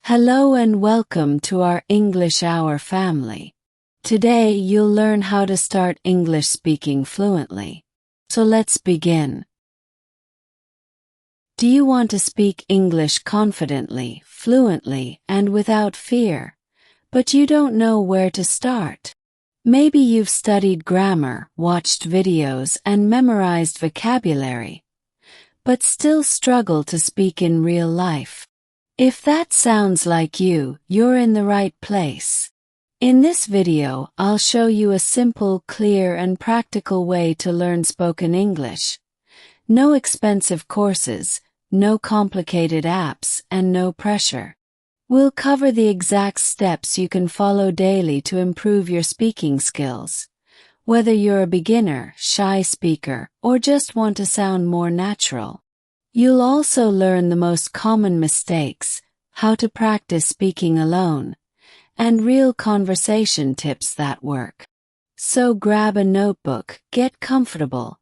Hello and welcome to our English Hour family. Today you'll learn how to start English speaking fluently. So let's begin. Do you want to speak English confidently, fluently, and without fear, but you don't know where to start? Maybe you've studied grammar, watched videos, and memorized vocabulary, but still struggle to speak in real life. If that sounds like you, you're in the right place. In this video, I'll show you a simple, clear, and practical way to learn spoken English. No expensive courses, no complicated apps, and no pressure. We'll cover the exact steps you can follow daily to improve your speaking skills. Whether you're a beginner, shy speaker, or just want to sound more natural. You'll also learn the most common mistakes, how to practice speaking alone, and real conversation tips that work. So grab a notebook, get comfortable,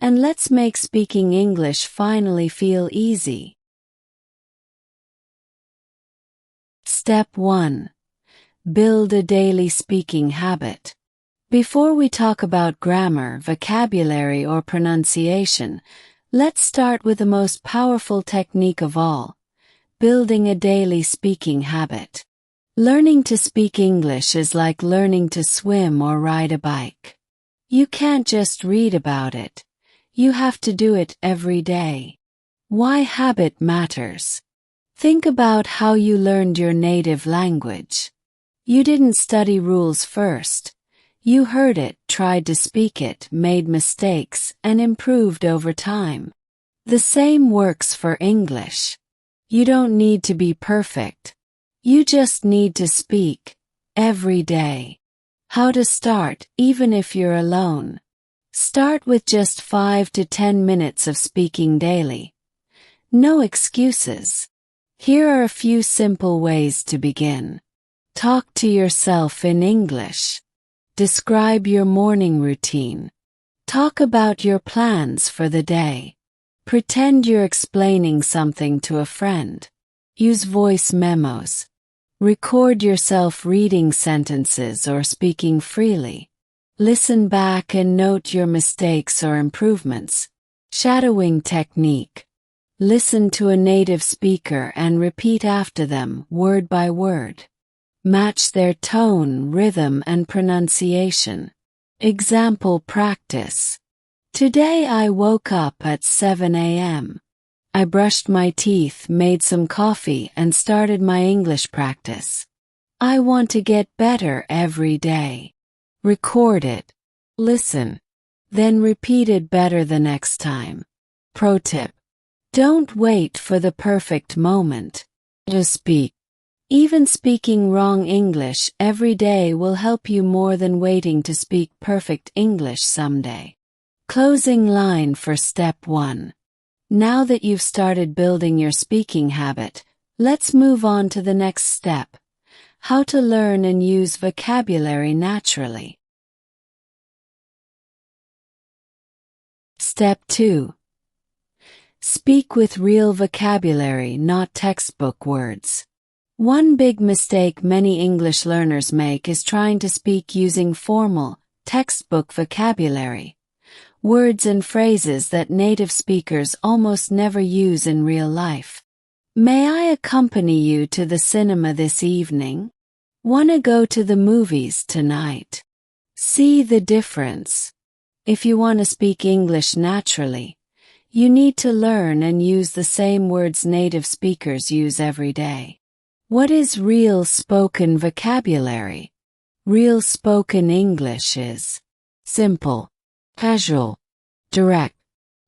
and let's make speaking English finally feel easy. Step 1. Build a daily speaking habit. Before we talk about grammar, vocabulary, or pronunciation, let's start with the most powerful technique of all, building a daily speaking habit. Learning to speak English is like learning to swim or ride a bike. You can't just read about it. You have to do it every day. Why habit matters. Think about how you learned your native language. You didn't study rules first. You heard it, tried to speak it, made mistakes, and improved over time. The same works for English. You don't need to be perfect. You just need to speak, every day. How to start, even if you're alone. Start with just 5 to 10 minutes of speaking daily. No excuses. Here are a few simple ways to begin. Talk to yourself in English. Describe your morning routine. Talk about your plans for the day. Pretend you're explaining something to a friend. Use voice memos. Record yourself reading sentences or speaking freely. Listen back and note your mistakes or improvements. Shadowing technique. Listen to a native speaker and repeat after them, word by word. Match their tone, rhythm, and pronunciation. Example practice. Today I woke up at 7 a.m. I brushed my teeth, made some coffee, and started my English practice. I want to get better every day. Record it. Listen. Then repeat it better the next time. Pro tip. Don't wait for the perfect moment. Just speak. Even speaking wrong English every day will help you more than waiting to speak perfect English someday. Closing line for step 1. Now that you've started building your speaking habit, let's move on to the next step. How to learn and use vocabulary naturally. Step 2. Speak with real vocabulary, not textbook words. One big mistake many English learners make is trying to speak using formal, textbook vocabulary. Words and phrases that native speakers almost never use in real life. May I accompany you to the cinema this evening? Wanna go to the movies tonight? See the difference? If you want to speak English naturally, you need to learn and use the same words native speakers use every day. What is real spoken vocabulary? Real spoken English is simple, casual, direct,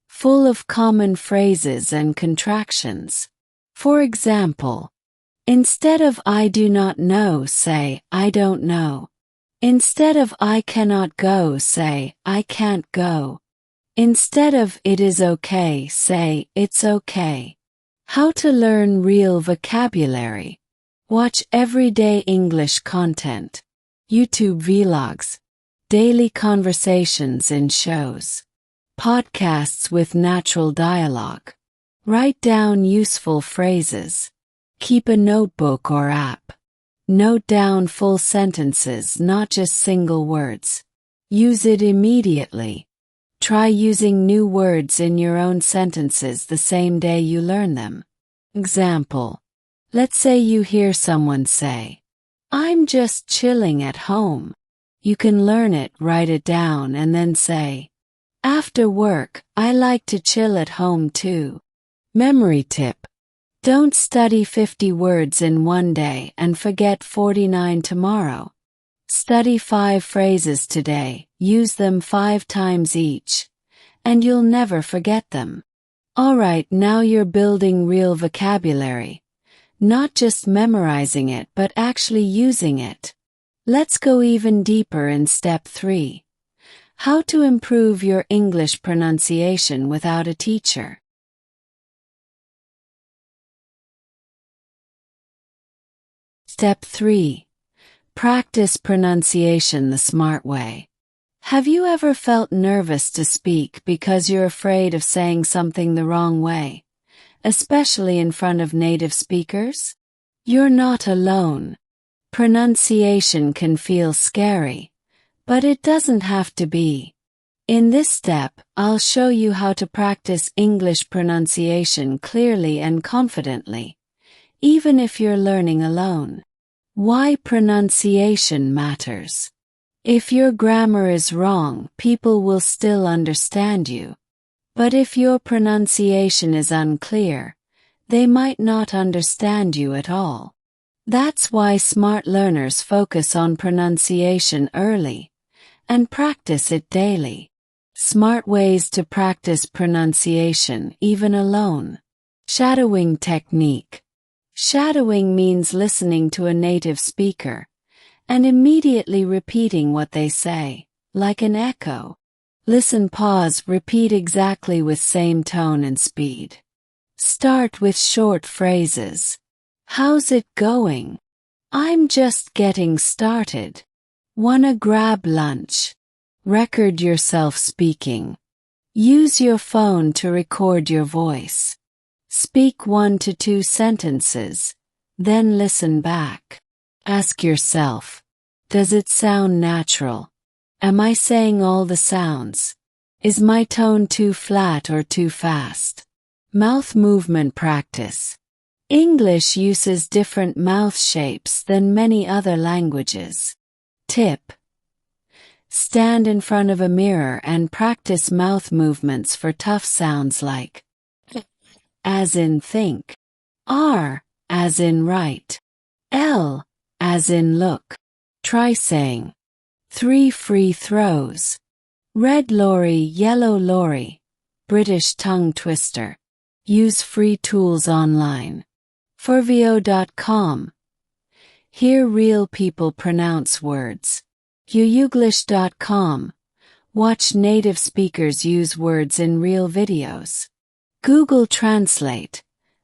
full of common phrases and contractions. For example, instead of I do not know, say I don't know. Instead of I cannot go, say I can't go. Instead of it is okay, say it's okay. How to learn real vocabulary. Watch everyday English content. YouTube vlogs. Daily conversations in shows. Podcasts with natural dialogue. Write down useful phrases. Keep a notebook or app. Note down full sentences, not just single words. Use it immediately. Try using new words in your own sentences the same day you learn them. Example. Let's say you hear someone say, "I'm just chilling at home." You can learn it, write it down, and then say, "After work, I like to chill at home too." Memory tip. Don't study 50 words in one day and forget 49 tomorrow. Study 5 phrases today, use them 5 times each, and you'll never forget them. Alright, now you're building real vocabulary. Not just memorizing it but actually using it. Let's go even deeper in step 3. How to improve your English pronunciation without a teacher. Step 3. Practice pronunciation the smart way. Have you ever felt nervous to speak because you're afraid of saying something the wrong way, especially in front of native speakers? You're not alone. Pronunciation can feel scary, but it doesn't have to be. In this step, I'll show you how to practice English pronunciation clearly and confidently, even if you're learning alone. Why pronunciation matters. If your grammar is wrong, people will still understand you. But if your pronunciation is unclear, they might not understand you at all. That's why smart learners focus on pronunciation early and practice it daily. Smart ways to practice pronunciation even alone. Shadowing technique. Shadowing means listening to a native speaker and immediately repeating what they say, like an echo. Listen, pause, repeat exactly with same tone and speed. Start with short phrases. How's it going? I'm just getting started. Wanna grab lunch? Record yourself speaking. Use your phone to record your voice. Speak 1 to 2 sentences, then listen back. Ask yourself, does it sound natural? Am I saying all the sounds? Is my tone too flat or too fast? Mouth movement practice. English uses different mouth shapes than many other languages. Tip. Stand in front of a mirror and practice mouth movements for tough sounds like as in think, R as in write, L as in look. Try saying 3 free throws. Red lorry, yellow lorry. British tongue twister. Use free tools online. Forvio.com. Hear real people pronounce words. Youglish.com. Watch native speakers use words in real videos. Google Translate.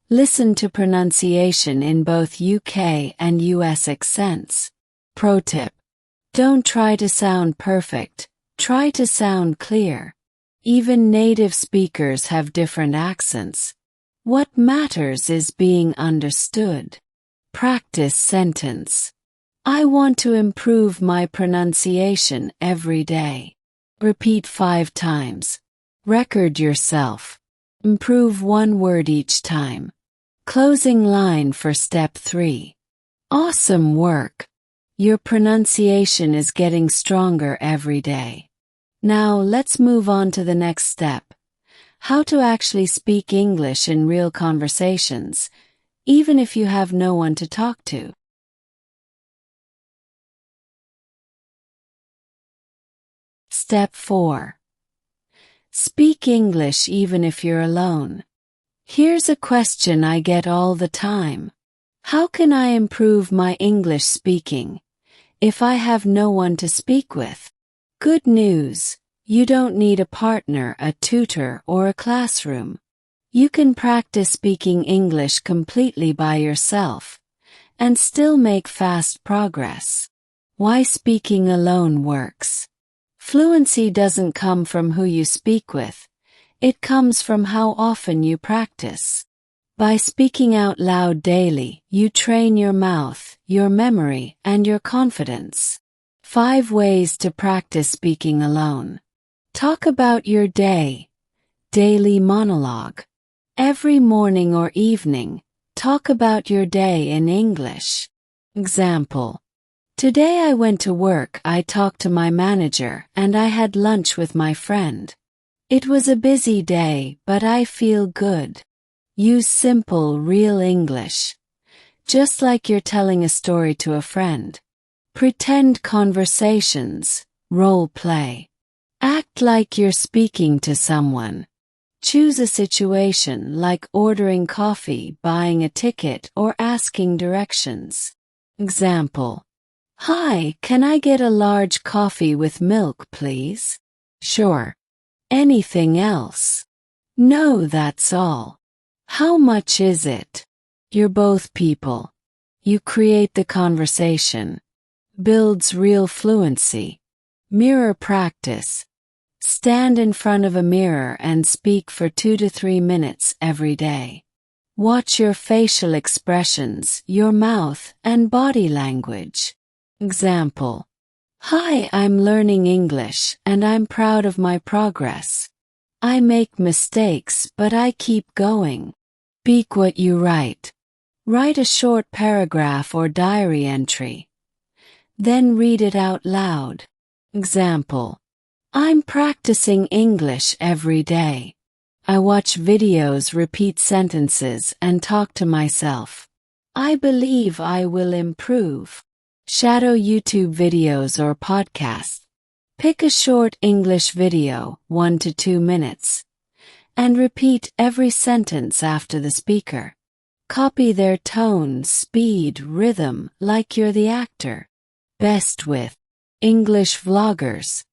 Listen to pronunciation in both UK and US accents. Pro tip. Don't try to sound perfect, try to sound clear. Even native speakers have different accents. What matters is being understood. Practice sentence. I want to improve my pronunciation every day. Repeat 5 times. Record yourself. Improve 1 word each time. Closing line for step 3. Awesome work. Your pronunciation is getting stronger every day. Now let's move on to the next step. How to actually speak English in real conversations, even if you have no one to talk to. Step 4. Speak English even if you're alone. Here's a question I get all the time. How can I improve my English speaking if I have no one to speak with? Good news, you don't need a partner, a tutor, or a classroom. You can practice speaking English completely by yourself and still make fast progress. Why speaking alone works. Fluency doesn't come from who you speak with. It comes from how often you practice. By speaking out loud daily, you train your mouth, your memory, and your confidence. 5 ways to practice speaking alone. Talk about your day. Daily monologue. Every morning or evening, talk about your day in English. Example. Today I went to work, I talked to my manager, and I had lunch with my friend. It was a busy day, but I feel good. Use simple, real English. Just like you're telling a story to a friend. Pretend conversations, role play. Act like you're speaking to someone. Choose a situation like ordering coffee, buying a ticket, or asking directions. Example. Hi, can I get a large coffee with milk, please? Sure. Anything else? No, that's all. How much is it? You're both people. You create the conversation. Builds real fluency. Mirror practice. Stand in front of a mirror and speak for 2 to 3 minutes every day. Watch your facial expressions, your mouth, and body language. Example. Hi, I'm learning English, and I'm proud of my progress. I make mistakes, but I keep going. Speak what you write. Write a short paragraph or diary entry. Then read it out loud. Example. I'm practicing English every day. I watch videos, repeat sentences, and talk to myself. I believe I will improve. Shadow YouTube videos or podcasts. Pick a short English video, 1 to 2 minutes, and repeat every sentence after the speaker. Copy their tone, speed, rhythm, like you're the actor. Best with English vloggers,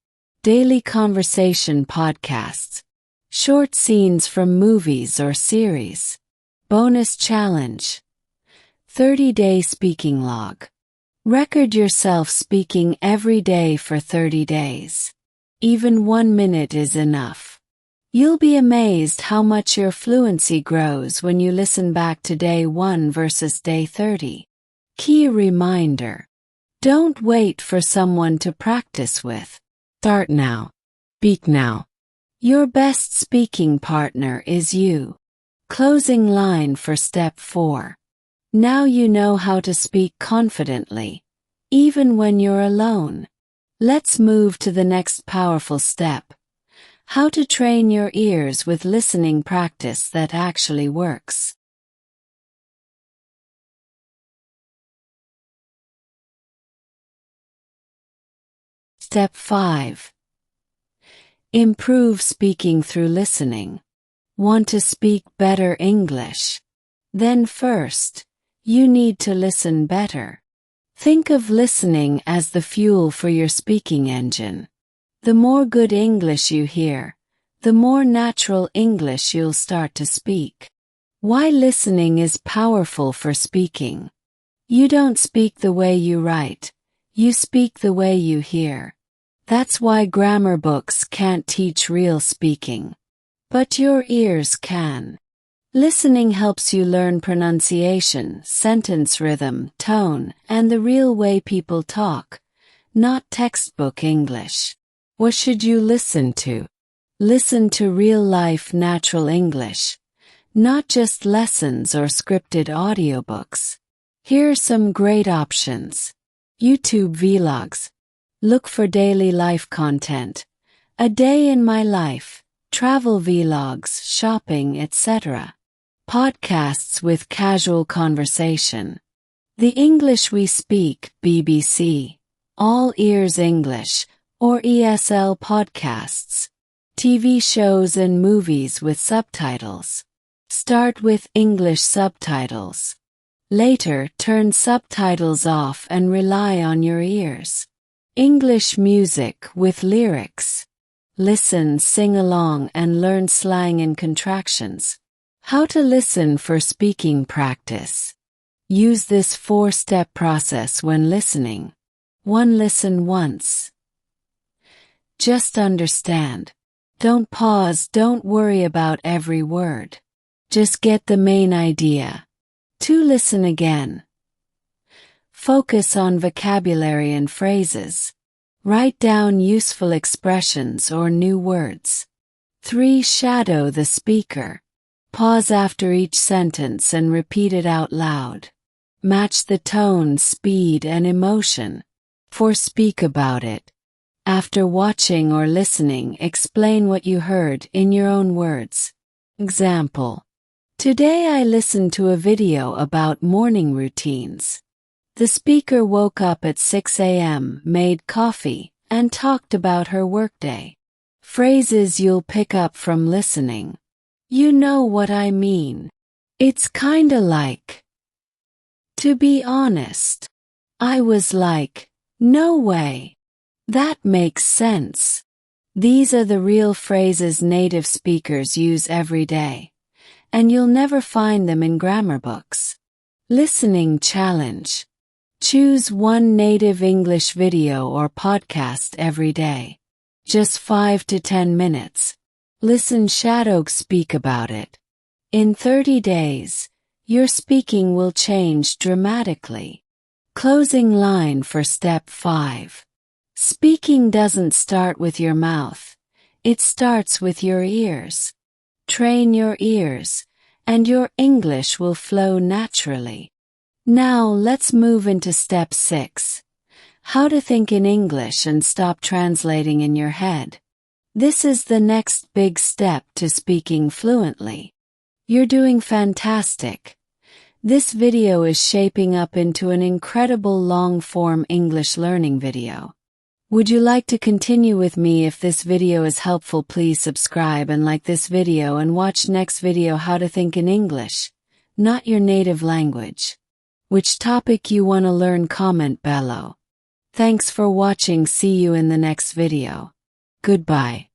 daily conversation podcasts, short scenes from movies or series. Bonus challenge. 30-day speaking log. Record yourself speaking every day for 30 days. Even 1 minute is enough. You'll be amazed how much your fluency grows when you listen back to day 1 versus day 30. Key reminder. Don't wait for someone to practice with. Start now. Speak now. Your best speaking partner is you. Closing line for step 4. Now you know how to speak confidently, even when you're alone. Let's move to the next powerful step. How to train your ears with listening practice that actually works. Step 5. Improve speaking through listening. Want to speak better English? Then first, you need to listen better. Think of listening as the fuel for your speaking engine. The more good English you hear, the more natural English you'll start to speak. Why listening is powerful for speaking. You don't speak the way you write, you speak the way you hear. That's why grammar books can't teach real speaking. But your ears can. Listening helps you learn pronunciation, sentence rhythm, tone, and the real way people talk, not textbook English. What should you listen to? Listen to real-life natural English, not just lessons or scripted audiobooks. Here are some great options. YouTube vlogs. Look for daily life content. A day in my life, travel vlogs, shopping, etc. Podcasts with casual conversation. The English We Speak, BBC, All Ears English, or ESL podcasts. TV shows and movies with subtitles. Start with English subtitles. Later, turn subtitles off and rely on your ears. English music with lyrics. Listen, sing along, and learn slang and contractions. How to listen for speaking practice. Use this 4-step process when listening. 1. Listen once. Just understand. Don't pause, don't worry about every word. Just get the main idea. 2. Listen again. Focus on vocabulary and phrases. Write down useful expressions or new words. 3. Shadow the speaker. Pause after each sentence and repeat it out loud. Match the tone, speed, and emotion. 4. Speak about it. After watching or listening, explain what you heard in your own words. Example: today I listened to a video about morning routines. The speaker woke up at 6 a.m., made coffee, and talked about her workday. Phrases you'll pick up from listening. You know what I mean. It's kinda like, to be honest. I was like, no way. That makes sense. These are the real phrases native speakers use every day, and you'll never find them in grammar books. Listening challenge. Choose one native English video or podcast every day. Just 5 to 10 minutes. Listen, shadow, speak about it. In 30 days, your speaking will change dramatically. Closing line for step 5. Speaking doesn't start with your mouth. It starts with your ears. Train your ears, and your English will flow naturally. Now let's move into step 6. How to think in English and stop translating in your head. This is the next big step to speaking fluently. You're doing fantastic. This video is shaping up into an incredible long-form English learning video. Would you like to continue with me? If this video is helpful, please subscribe and like this video and watch next video. How to think in English, not your native language. Which topic you want to learn, comment below. Thanks for watching. See you in the next video. Goodbye.